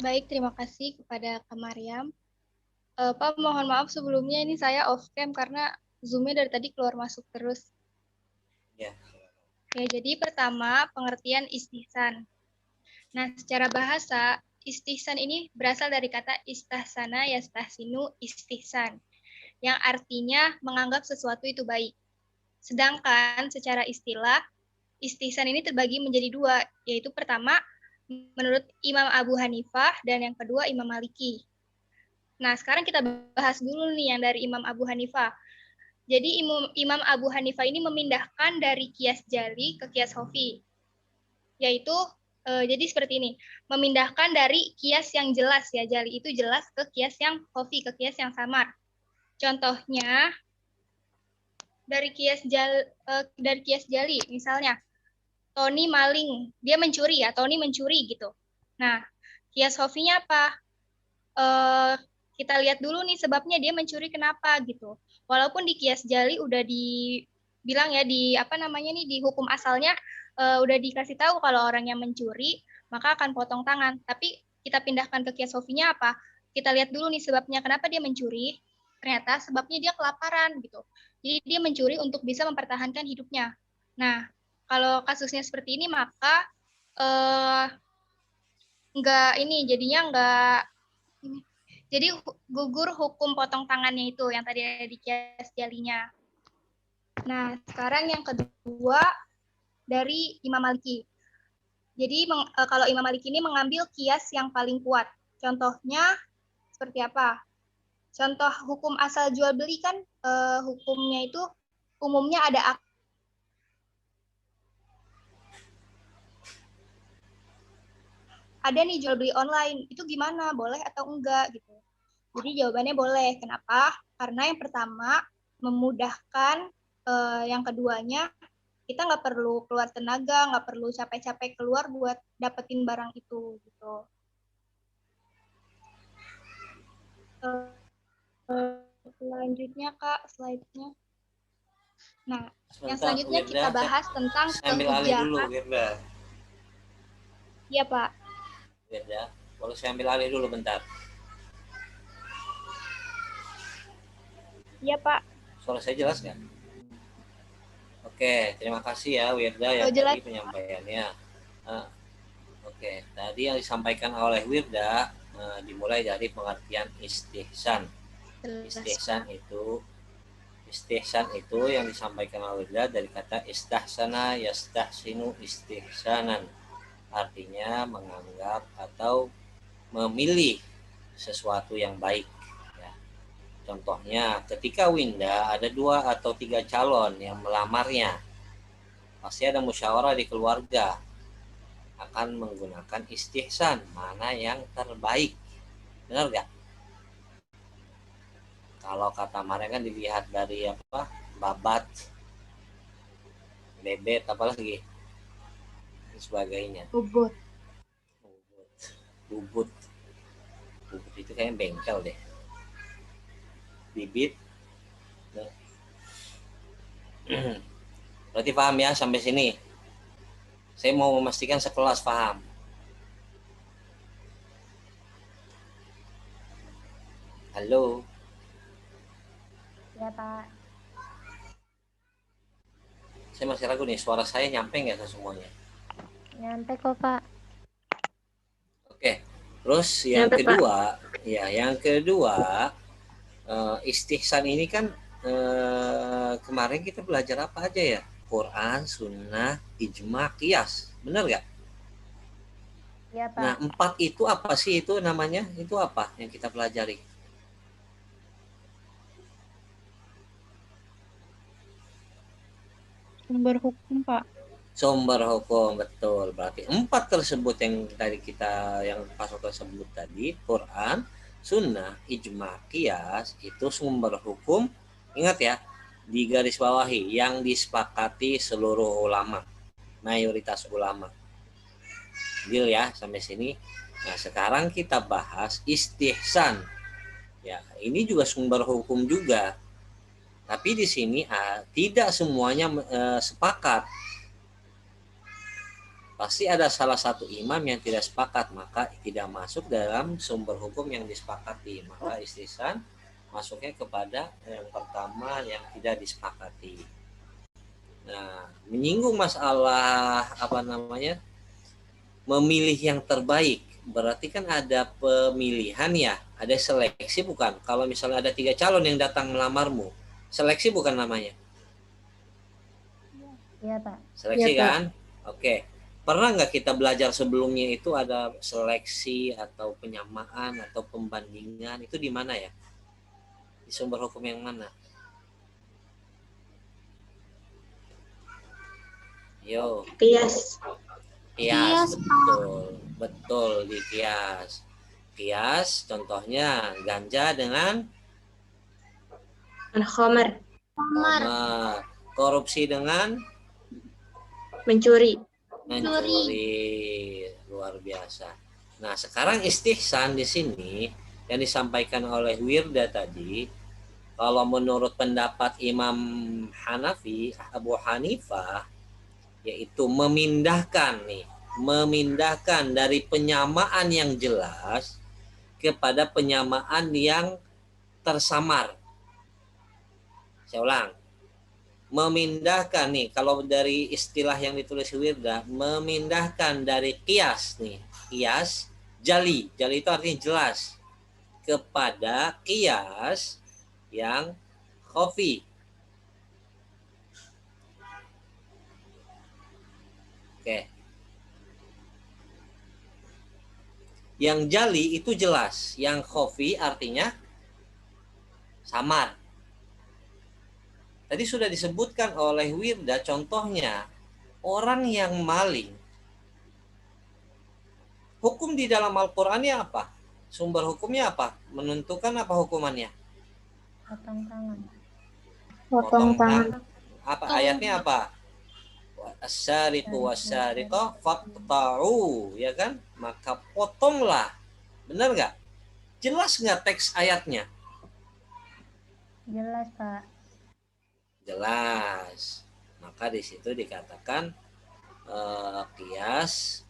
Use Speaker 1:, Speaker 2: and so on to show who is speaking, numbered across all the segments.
Speaker 1: Baik, terima kasih kepada Kak Mariam. Pak, mohon maaf sebelumnya ini saya off cam karena Zoom-nya dari tadi keluar masuk terus.
Speaker 2: Ya.
Speaker 1: Ya, jadi pertama pengertian istihsan. Nah, secara bahasa, istihsan ini berasal dari kata istahsana yastahsinu istihsan, yang artinya menganggap sesuatu itu baik. Sedangkan secara istilah, istihsan ini terbagi menjadi dua, yaitu pertama, menurut Imam Abu Hanifah, dan yang kedua Imam Maliki. Nah, sekarang kita bahas dulu nih yang dari Imam Abu Hanifah. Jadi Imam Abu Hanifah ini memindahkan dari kias jali ke kias hofi. Yaitu, jadi seperti ini. Memindahkan dari kias yang jelas, ya jali itu jelas, ke kias yang hofi, ke kias yang samar. Contohnya, dari kias jali, misalnya, Tony maling, dia mencuri ya, Tony mencuri gitu. Nah, kias hofinya apa? Kita lihat dulu nih sebabnya dia mencuri kenapa gitu. Walaupun di kias jali udah dibilang ya di apa namanya nih di hukum asalnya udah dikasih tahu kalau orang yang mencuri maka akan potong tangan. Tapi kita pindahkan ke kias hofinya apa? Kita lihat dulu nih sebabnya kenapa dia mencuri. Ternyata sebabnya dia kelaparan gitu. Jadi dia mencuri untuk bisa mempertahankan hidupnya. Nah, kalau kasusnya seperti ini maka nggak ini jadinya nggak ini. Jadi gugur hukum potong tangannya itu yang tadi ada di kias jalinya. Nah, sekarang yang kedua dari Imam Maliki. Jadi kalau Imam Maliki ini mengambil kias yang paling kuat. Contohnya seperti apa? Contoh hukum asal jual beli kan hukumnya itu umumnya ada nih jual beli online. Itu gimana? Boleh atau enggak gitu. Jadi jawabannya boleh. Kenapa? Karena yang pertama memudahkan, yang keduanya kita nggak perlu keluar tenaga, nggak perlu capek-capek keluar buat dapetin barang itu gitu. Selanjutnya Kak, slide-nya. Nah, yang selanjutnya
Speaker 2: Wirda,
Speaker 1: kita bahas tentang
Speaker 2: saya ambil alih dulu,
Speaker 1: kehujahan.
Speaker 2: Wirda.
Speaker 1: Iya Pak.
Speaker 2: Wirda, boleh saya ambil alih dulu bentar.
Speaker 1: Iya Pak.
Speaker 2: Suara saya jelas nggak? Oke, terima kasih ya Wirda yang
Speaker 1: Jelas.
Speaker 2: tadi penyampaiannya. Oke, tadi yang disampaikan oleh Wirda dimulai dari pengertian istihsan. Istihsan itu yang disampaikan oleh Wirda dari kata istahsana yastahsinu istihsanan. Artinya menganggap atau memilih sesuatu yang baik. Ya. Contohnya, ketika Winda ada 2 atau 3 calon yang melamarnya, pasti ada musyawarah di keluarga akan menggunakan istihsan, mana yang terbaik. Benar gak? Kalau kata mereka kan dilihat dari apa? Babat, bebet, apalagi dan sebagainya.
Speaker 1: Bubut.
Speaker 2: Bubut itu kayaknya bengkel deh. Bibit. Berarti paham ya sampai sini? Saya mau memastikan sekelas paham. Halo.
Speaker 1: Ya Pak.
Speaker 2: Saya masih ragu nih, suara saya nyampe nggak ke semuanya?
Speaker 3: Nyampe kok Pak.
Speaker 2: Oke, terus yang
Speaker 3: Nyampe,
Speaker 2: kedua, Pak. Ya yang kedua, istihsan ini kan kemarin kita belajar apa aja ya? Quran, Sunnah, Ijma, Qiyas, benar nggak?
Speaker 3: Iya Pak.
Speaker 2: Nah 4 itu apa sih itu namanya? Itu apa yang kita pelajari?
Speaker 1: Sumber hukum Pak.
Speaker 2: Sumber hukum, betul. Berarti 4 tersebut yang tadi kita yang pasal tersebut tadi, Quran, Sunnah, Ijma, Qiyas, itu sumber hukum. Ingat ya, di garis bawahi yang disepakati seluruh ulama, mayoritas ulama. Deal ya sampai sini. Nah, sekarang kita bahas istihsan. Ya, ini juga sumber hukum juga. Tapi di sini tidak semuanya sepakat. pasti ada salah satu imam yang tidak sepakat, maka tidak masuk dalam sumber hukum yang disepakati. Maka istihsan masuknya kepada yang pertama yang tidak disepakati. Nah, menyinggung masalah apa namanya memilih yang terbaik, berarti kan ada pemilihan ya, ada seleksi bukan? Kalau misalnya ada 3 calon yang datang melamarmu, seleksi bukan namanya?
Speaker 3: Iya, Pak.
Speaker 2: Seleksi
Speaker 1: Iya, Pak.
Speaker 2: kan? Oke. Pernah nggak kita belajar sebelumnya itu ada seleksi atau penyamaan atau pembandingan, itu di mana ya? Di sumber hukum yang mana? Yo,
Speaker 4: Kias.
Speaker 2: kias, betul, betul di kias. Kias contohnya ganja dengan
Speaker 4: Al-Khamar.
Speaker 2: homer, korupsi dengan
Speaker 4: Mencuri.
Speaker 2: mencuri, luar biasa. Nah, sekarang istihsan di sini yang disampaikan oleh Wirda tadi, kalau menurut pendapat Imam Hanafi, Abu Hanifah, yaitu memindahkan dari penyamaan yang jelas kepada penyamaan yang tersamar. Saya ulang, memindahkan kalau dari istilah yang ditulis Wirda, memindahkan dari kias kias jali itu artinya jelas, kepada kias yang khafi. Oke. Yang jali itu jelas, yang khafi artinya samar. Tadi sudah disebutkan oleh Wirda contohnya, orang yang maling. Hukum di dalam Al-Qur'annya apa? Sumber hukumnya apa? Menentukan apa hukumannya?
Speaker 3: Potong tangan.
Speaker 1: Potong tangan.
Speaker 2: Apa ayatnya apa? Asyariqu wasyariqah faqta'u, ya kan? Maka potonglah. Benar nggak? Jelas nggak teks ayatnya?
Speaker 3: Jelas, Pak.
Speaker 2: Jelas. Maka di situ dikatakan kias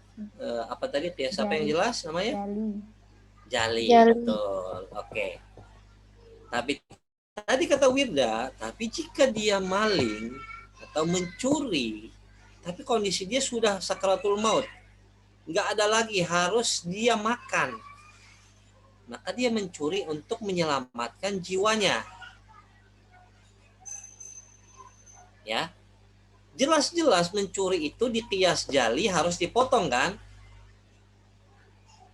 Speaker 2: apa tadi kias apa yang jelas namanya? Jali. Betul. Oke. Tapi tadi kata Wirda, tapi jika dia maling atau mencuri, tapi kondisi dia sudah sakaratul maut, nggak ada lagi, harus dia makan, maka dia mencuri untuk menyelamatkan jiwanya. Ya, jelas-jelas mencuri itu di qiyas jali harus dipotong kan?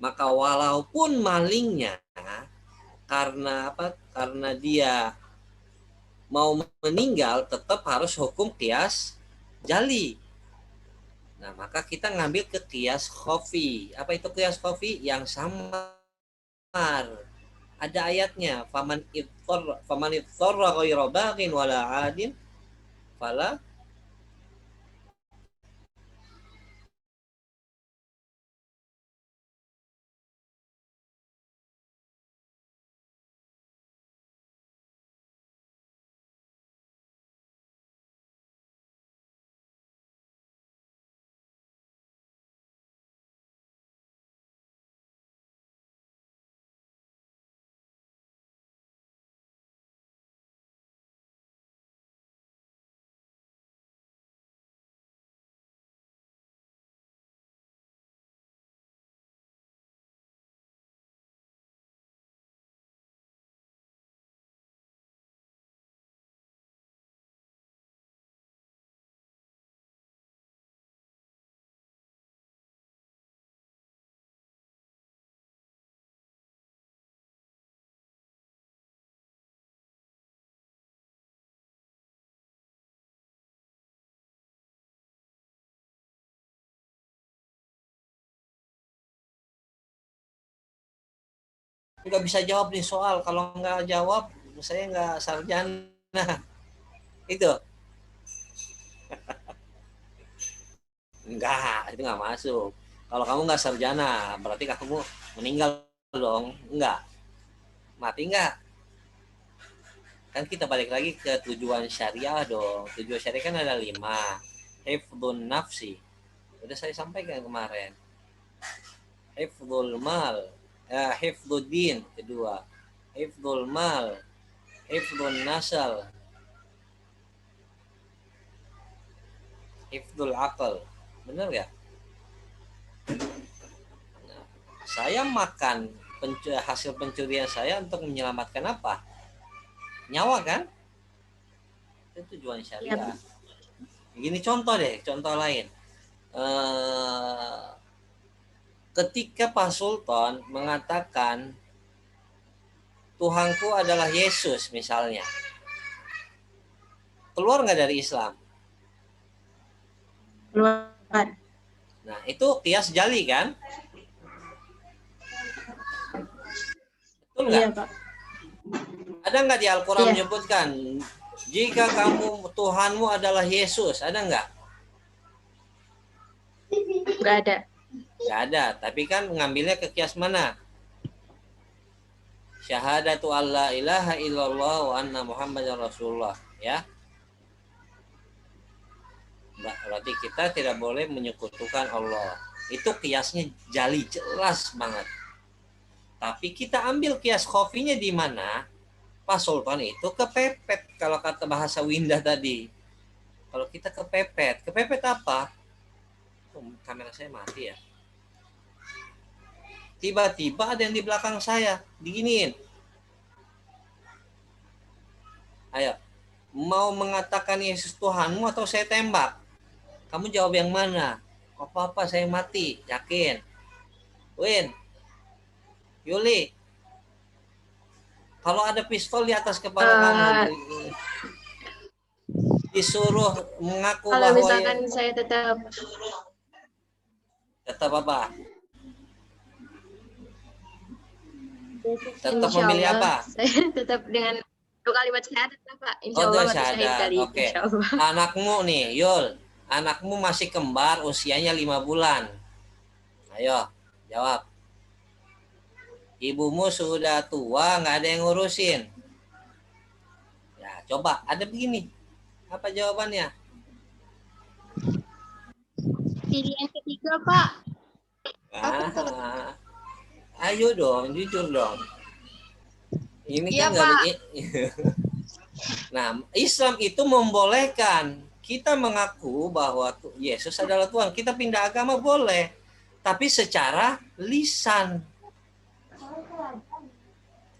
Speaker 2: Maka walaupun malingnya karena apa? Karena dia mau meninggal, tetap harus hukum qiyas jali. Nah, maka kita ngambil ke qiyas khafi. Apa itu qiyas khafi? Yang samar. Ada ayatnya, faman ittara ghairu baghin wala 'adin fala nggak bisa jawab nih soal. Kalau nggak jawab, saya nggak sarjana. Itu itu nggak masuk. Kalau kamu nggak sarjana, berarti kamu meninggal dong. Nggak, mati nggak? Kan kita balik lagi ke tujuan syariah dong. Tujuan syariah kan ada 5. Hifdun nafsi, Udah saya sampaikan kemarin. Hifdzul mal, hifdzuddin kedua. Hifdzul mal, hifdzun nasal, hifdzul akal. Benar nggak? Nah, saya makan hasil pencurian saya untuk menyelamatkan apa? Nyawa kan? Itu tujuan syariah. Gini contoh deh, contoh lain. Ketika Pak Sultan mengatakan Tuhanku adalah Yesus misalnya, keluar nggak dari Islam?
Speaker 4: Keluar.
Speaker 2: Nah itu kias jali kan? Betul nggak?
Speaker 4: Iya, Pak.
Speaker 2: Ada nggak di Al-Quran
Speaker 4: Iya.
Speaker 2: menyebutkan jika kamu Tuhanmu adalah Yesus? Ada nggak?
Speaker 4: Nggak ada.
Speaker 2: Nggak ada. Tapi kan ngambilnya ke kias mana? Syahadatu alla ilaha illallah wa anna muhammadar rasulullah. Ya. Nggak, berarti kita tidak boleh menyekutukan Allah. Itu kiasnya jali, jelas banget. Tapi kita ambil kias khofinya di mana? Pak Sultan itu kepepet kalau kata bahasa Winda tadi. Kalau kita kepepet apa? Oh, kamera saya mati ya. Tiba-tiba ada yang di belakang saya, diginiin. Ayo, mau mengatakan Yesus Tuhanmu atau saya tembak? Kamu jawab yang mana? Apa-apa saya mati, yakin. Win, Yuli, kalau ada pistol di atas kepala kamu, disuruh mengaku
Speaker 4: Kalau
Speaker 2: bahwa
Speaker 4: misalkan saya tetap
Speaker 2: apa? Tetap
Speaker 4: insya
Speaker 2: memilih
Speaker 4: Allah,
Speaker 2: apa?
Speaker 4: saya tetap dengan dua kalimat syahadat, Pak. Insya Allah mati syahid kali.
Speaker 2: Oke.
Speaker 4: Insya Allah.
Speaker 2: Anakmu nih, Yul, anakmu masih kembar, usianya 5 bulan. Ayo, jawab. Ibumu sudah tua, nggak ada yang ngurusin. Ya, coba, ada begini. Apa jawabannya?
Speaker 1: Pilihan ketiga, Pak.
Speaker 2: Ayo dong, jujur dong. Ini
Speaker 1: Iya,
Speaker 2: kan nggak
Speaker 1: Pak.
Speaker 2: Nah, Islam itu membolehkan kita mengaku bahwa Yesus adalah Tuhan. Kita pindah agama boleh, tapi secara lisan.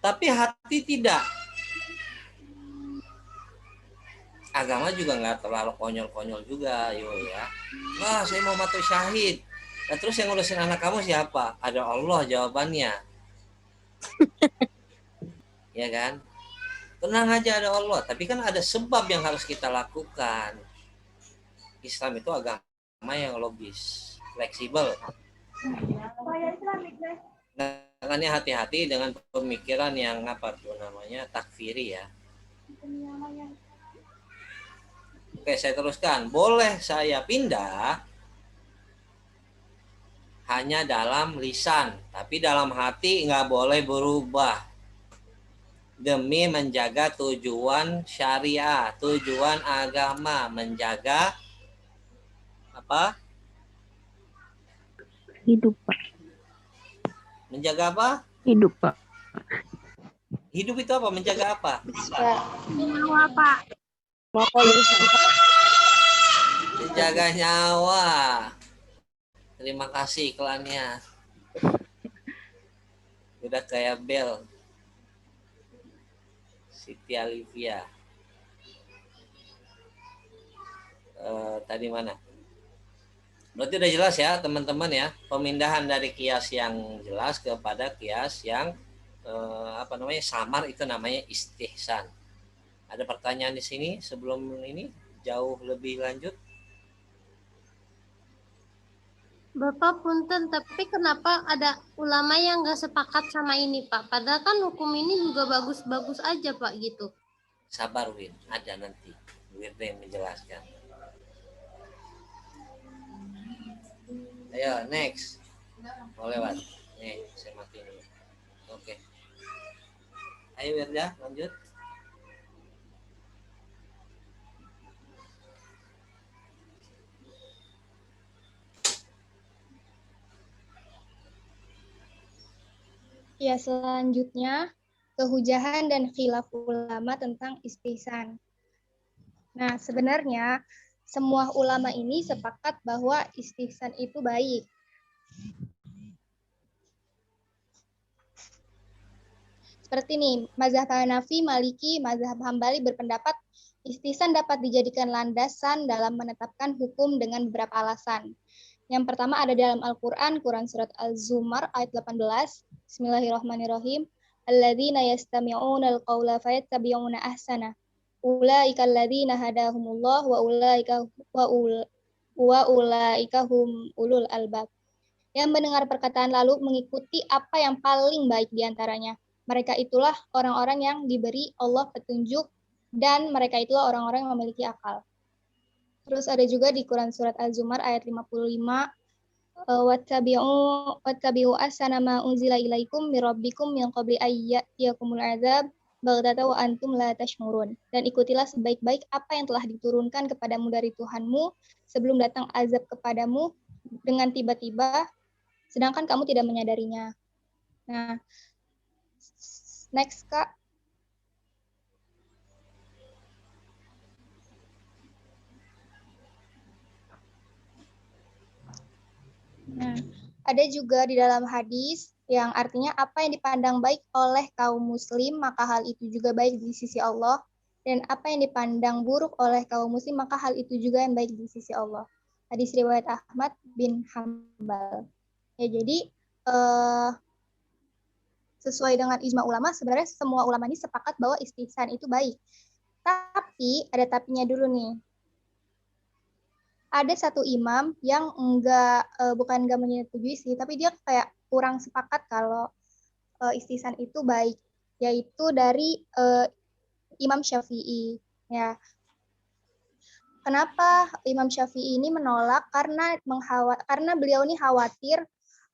Speaker 2: Tapi hati tidak. Agama juga nggak terlalu konyol-konyol juga, yo ya. Wah, saya mau mati syahid. Nah, terus yang ngurusin anak kamu siapa? Ada Allah jawabannya. Ya kan? Tenang aja ada Allah. Tapi kan ada sebab yang harus kita lakukan. Islam itu agama yang logis, fleksibel. Makanya hati-hati dengan pemikiran yang apa tuh namanya takfiri ya. Oke, saya teruskan. Boleh saya pindah hanya dalam lisan, tapi dalam hati nggak boleh berubah. Demi menjaga tujuan syariah, tujuan agama, menjaga apa?
Speaker 3: Hidup, Pak.
Speaker 2: Menjaga apa?
Speaker 3: Hidup, Pak.
Speaker 2: Hidup itu apa? Menjaga apa?
Speaker 1: Nyawa, Pak.
Speaker 2: Menjaga nyawa. Terima kasih iklannya. Udah kayak bel. Siti Alivia. Tadi mana? Berarti udah jelas ya teman-teman ya. Pemindahan dari kias yang jelas kepada kias yang samar itu namanya istihsan. Ada pertanyaan di sini sebelum ini jauh lebih lanjut?
Speaker 5: Bapak punten, tapi kenapa ada ulama yang nggak sepakat sama ini, Pak? Padahal kan hukum ini juga bagus-bagus aja, Pak, gitu.
Speaker 2: Sabar, Win. Ada nanti. Win yang menjelaskan. Ayo, next. Mau lewat. Nih, saya matiin dulu. Oke. Ayo, Wirda, lanjut.
Speaker 1: Ya, selanjutnya kehujahan dan khilaf ulama tentang istihsan. Nah, sebenarnya semua ulama ini sepakat bahwa istihsan itu baik. Seperti nih, mazhab Hanafi, Maliki, mazhab Hambali berpendapat istihsan dapat dijadikan landasan dalam menetapkan hukum dengan beberapa alasan. Yang pertama ada dalam Al-Quran, Quran Surat Al-Zumar ayat 18. Bismillahirrahmanirrahim. Alladzina yastami'una al-qawla fayattabi'una ahsana. Ulaika alladzina hadahumullah wa ulaika hum ulul albab. Yang mendengar perkataan lalu mengikuti apa yang paling baik di antaranya. Mereka itulah orang-orang yang diberi Allah petunjuk dan mereka itulah orang-orang yang memiliki akal. Terus ada juga di Quran Surat Al-Zumar ayat 55, wattabi'u ahsana ma unzila ilaikum mir rabbikum min qabli ayyatiyakumul azab baghtatan wa antum la tash'urun. Dan ikutilah sebaik-baik apa yang telah diturunkan kepadamu dari Tuhanmu sebelum datang azab kepadamu dengan tiba-tiba sedangkan kamu tidak menyadarinya. Nah, next Kak. Nah, ada juga di dalam hadis yang artinya apa yang dipandang baik oleh kaum muslim, maka hal itu juga baik di sisi Allah. Dan apa yang dipandang buruk oleh kaum muslim, maka hal itu juga yang baik di sisi Allah. Hadis riwayat Ahmad bin Hambal. Ya, jadi sesuai dengan ijma ulama, sebenarnya semua ulama ini sepakat bahwa istihsan itu baik. Tapi, ada tapinya dulu nih. Ada satu imam yang bukan enggak menyetujui sih, tapi dia kayak kurang sepakat kalau istihsan itu baik, yaitu dari Imam Syafi'i. Ya, kenapa Imam Syafi'i ini menolak? Karena beliau ini khawatir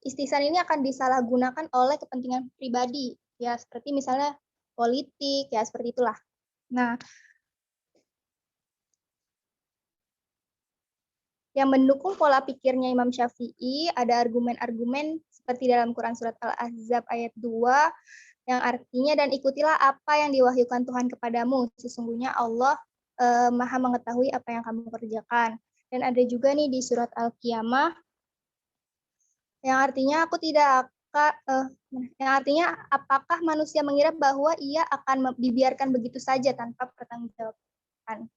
Speaker 1: istihsan ini akan disalahgunakan oleh kepentingan pribadi, ya seperti misalnya politik, ya seperti itulah. Nah, yang mendukung pola pikirnya Imam Syafi'i ada argumen-argumen seperti dalam Quran Surat Al-Ahzab ayat 2, yang artinya dan ikutilah apa yang diwahyukan Tuhan kepadamu, sesungguhnya Allah Maha mengetahui apa yang kamu kerjakan. Dan ada juga nih di Surat Al-Qiyamah yang artinya yang artinya apakah manusia mengira bahwa ia akan dibiarkan begitu saja tanpa pertanggungjawaban.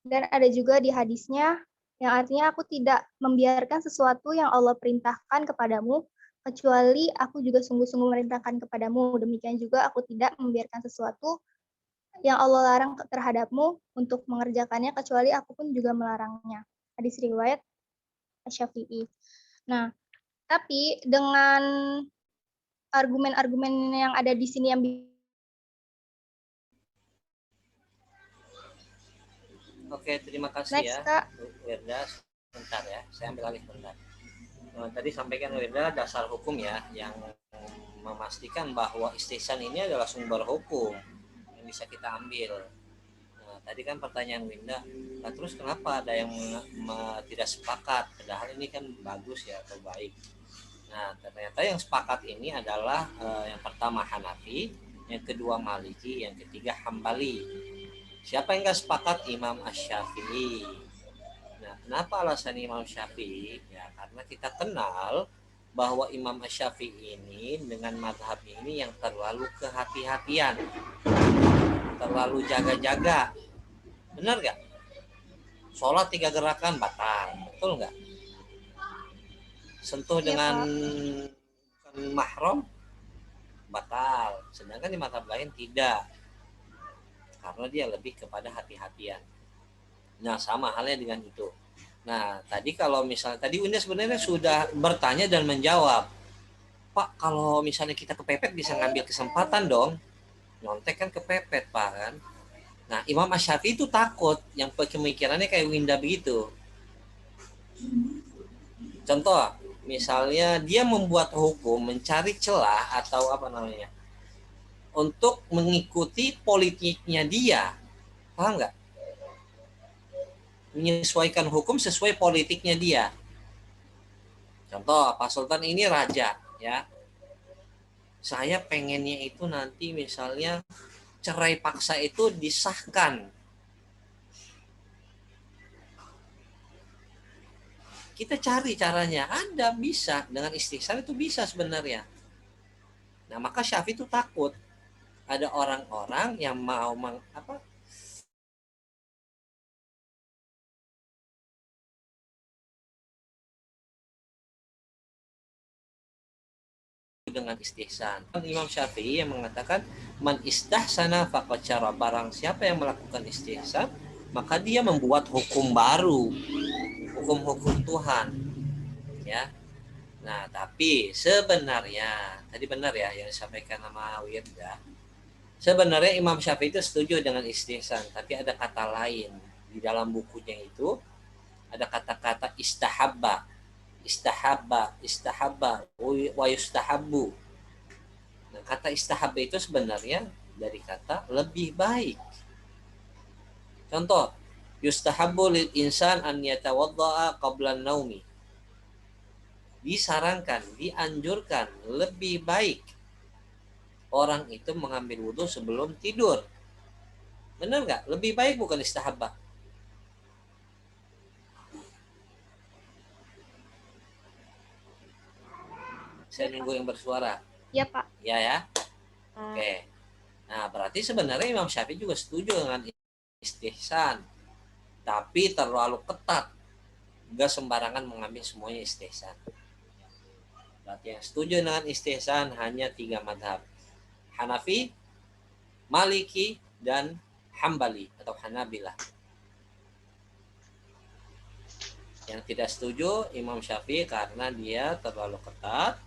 Speaker 1: Dan ada juga di hadisnya yang artinya aku tidak membiarkan sesuatu yang Allah perintahkan kepadamu kecuali aku juga sungguh-sungguh memerintahkan kepadamu. Demikian juga aku tidak membiarkan sesuatu yang Allah larang terhadapmu untuk mengerjakannya kecuali aku pun juga melarangnya. Hadis riwayat Syafi'i. Nah, tapi dengan argumen-argumen yang ada di sini yang
Speaker 2: Oke, terima kasih
Speaker 1: next,
Speaker 2: ya,
Speaker 1: Kak.
Speaker 2: Wirda. Sebentar ya, saya ambil alih bentar. Tadi sampaikan Wirda dasar hukum ya, yang memastikan bahwa istihsan ini adalah sumber hukum yang bisa kita ambil. Nah, tadi kan pertanyaan Winda, nah terus kenapa ada yang tidak sepakat? Padahal ini kan bagus ya atau baik. Nah, ternyata yang sepakat ini adalah yang pertama Hanafi, yang kedua Maliki, yang ketiga Hambali. Siapa yang nggak sepakat? Imam Asy-Syafi'i. Nah, kenapa alasan Imam Syafi'i? Ya, karena kita kenal bahwa Imam Asy-Syafi'i ini dengan mazhab ini yang terlalu kehati-hatian, terlalu jaga-jaga. Benar nggak? Sholat 3 gerakan batal, betul nggak? Sentuh dengan mahram batal, sedangkan di mazhab lain tidak, karena dia lebih kepada hati-hatian. Nah, sama halnya dengan itu. Nah, tadi kalau misalnya tadi Winda sebenarnya sudah bertanya dan menjawab, Pak, kalau misalnya kita kepepet bisa ngambil kesempatan dong, nyontek kan kepepet Pak kan. Nah, Imam Asy-Syafi'i itu takut yang pemikirannya kayak Winda begitu. Contoh, misalnya dia membuat hukum mencari celah atau apa namanya untuk mengikuti politiknya dia, paham nggak? Menyesuaikan hukum sesuai politiknya dia. Contoh, Pak Sultan ini raja, ya. Saya pengennya itu nanti misalnya cerai paksa itu disahkan. Kita cari caranya, ada bisa dengan istihsan itu bisa sebenarnya. Nah, maka Syafi'i itu takut ada orang-orang yang mau dengan istihsan. Imam Syafi'i yang mengatakan man istahsana faqad syara, barang siapa yang melakukan istihsan maka dia membuat hukum baru, hukum-hukum Tuhan, ya. Nah, tapi sebenarnya tadi benar ya yang disampaikan sama Wirda. Sebenarnya Imam Syafi'i itu setuju dengan istihsan, tapi ada kata lain di dalam bukunya itu, ada kata-kata istahabba, wa yustahabbu. Nah, kata istahabba itu sebenarnya dari kata lebih baik. Contoh, yustahabbu lil insan an yatawadda'a qabla naumi. Disarankan, dianjurkan, lebih baik orang itu mengambil wudhu sebelum tidur. Benar nggak? Lebih baik bukan istahabba? Saya nunggu yang bersuara.
Speaker 1: Ya, Pak.
Speaker 2: Ya ya. Oke. Nah, berarti sebenarnya Imam Syafi'i juga setuju dengan istihsan. Tapi terlalu ketat. Enggak sembarangan mengambil semuanya istihsan. Berarti yang setuju dengan istihsan hanya 3 madhab. Hanafi, Maliki, dan Hambali atau Hanabilah. Yang tidak setuju Imam Syafi'i karena dia terlalu ketat,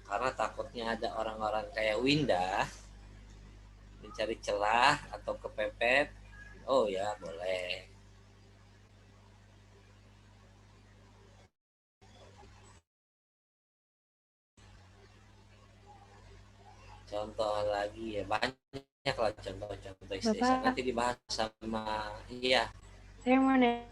Speaker 2: karena takutnya ada orang-orang kayak Winda mencari celah atau kepepet. Oh ya, boleh. Contoh lagi ya, banyak lah contoh-contoh istihsan. Nanti dibahas sama, iya.
Speaker 3: Saya mau nanya